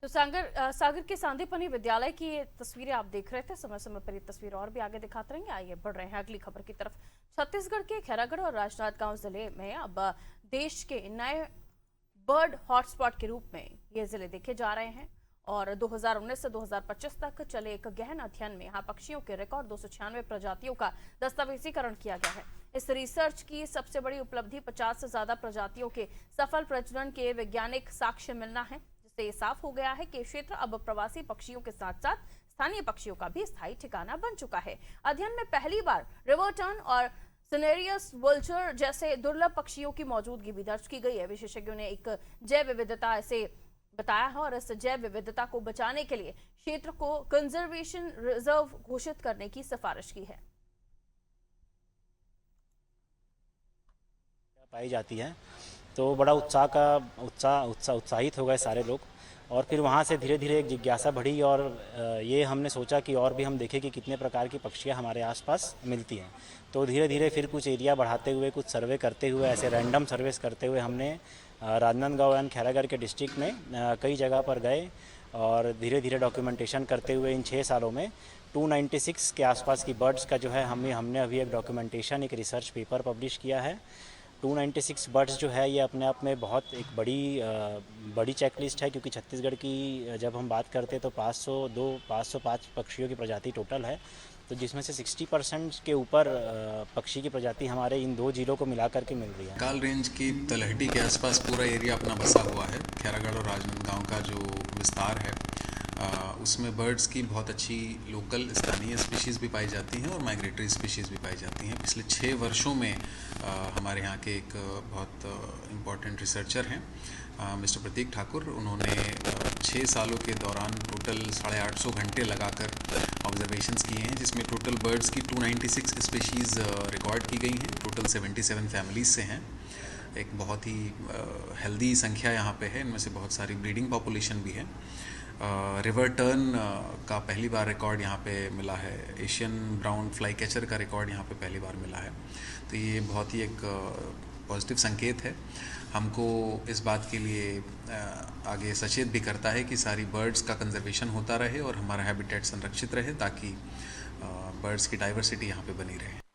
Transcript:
तो सागर के सांदीपनि विद्यालय की ये तस्वीरें आप देख रहे थे। समय समय पर ये तस्वीर और भी आगे दिखाते रहेंगे। आइए बढ़ रहे हैं अगली खबर की तरफ। छत्तीसगढ़ के खैरागढ़ और राजनांदगांव जिले में अब देश के नए बर्ड हॉटस्पॉट के रूप में ये जिले देखे जा रहे हैं। और 2019 से 2025 तक चले एक गहन अध्ययन में यहाँ पक्षियों के रिकॉर्ड 296 प्रजातियों का दस्तावेजीकरण किया गया है। इस रिसर्च की सबसे बड़ी उपलब्धि 50 से ज्यादा प्रजातियों के सफल प्रजनन के वैज्ञानिक साक्ष्य मिलना है, जिससे ये साफ हो गया है कि क्षेत्र अब प्रवासी पक्षियों के साथ साथ स्थानीय पक्षियों का भी स्थायी ठिकाना बन चुका है। अध्ययन में पहली बार रिवर टर्न और सिनेरियस वल्चर जैसे दुर्लभ पक्षियों की मौजूदगी भी दर्ज की गई है। विशेषज्ञों ने एक जैव विविधता ऐसे बताया है और इस जैव विविधता को बचाने के लिए क्षेत्र को कंजर्वेशन रिजर्व घोषित करने की सिफारिश की है। पाई जाती है तो बड़ा उत्साहित हो गए सारे लोग। और फिर वहाँ से धीरे धीरे एक जिज्ञासा बढ़ी और ये हमने सोचा कि और भी हम देखें कि कितने प्रकार की पक्षियाँ हमारे आसपास मिलती हैं। तो धीरे धीरे फिर कुछ एरिया बढ़ाते हुए, कुछ सर्वे करते हुए, ऐसे रैंडम सर्वेस करते हुए हमने राजनांदगांव एंड खैरागढ़ के डिस्ट्रिक्ट में कई जगह पर गए और धीरे धीरे डॉक्यूमेंटेशन करते हुए इन 6 सालों में 296 के आसपास की बर्ड्स का जो है हमने अभी एक डॉक्यूमेंटेशन, एक रिसर्च पेपर पब्लिश किया है। 296 बर्ड्स जो है ये अपने आप में बहुत एक बड़ी चेकलिस्ट है, क्योंकि छत्तीसगढ़ की जब हम बात करते हैं तो 505 पक्षियों की प्रजाति टोटल है, तो जिसमें से 60% के ऊपर पक्षी की प्रजाति हमारे इन 2 जिलों को मिलाकर के मिल रही है। काल रेंज की तलहटी के आसपास पूरा एरिया अपना बसा हुआ है। खैरागढ़ और राजनांदगांव का जो विस्तार है उसमें बर्ड्स की बहुत अच्छी लोकल स्थानीय स्पीशीज़ भी पाई जाती हैं और माइग्रेटरी स्पीशीज़ भी पाई जाती हैं। पिछले 6 वर्षों में हमारे यहाँ के एक बहुत इम्पॉर्टेंट रिसर्चर हैं मिस्टर प्रतीक ठाकुर। उन्होंने 6 सालों के दौरान टोटल 850 घंटे लगाकर ऑब्जर्वेशंस किए हैं, जिसमें टोटल बर्ड्स की 296 स्पीशीज़ रिकॉर्ड की गई हैं। टोटल 77 फैमिलीज़ से हैं। एक बहुत ही हेल्दी संख्या यहाँ पे है। इनमें से बहुत सारी ब्रीडिंग पॉपुलेशन भी है। रिवर टर्न का पहली बार रिकॉर्ड यहाँ पे मिला है। एशियन ब्राउन फ्लाई कैचर का रिकॉर्ड यहाँ पे पहली बार मिला है। तो ये बहुत ही एक पॉजिटिव संकेत है। हमको इस बात के लिए आगे सचेत भी करता है कि सारी बर्ड्स का कंजर्वेशन होता रहे और हमारा हैबिटेट संरक्षित रहे, ताकि बर्ड्स की डाइवर्सिटी यहाँ पे बनी रहे।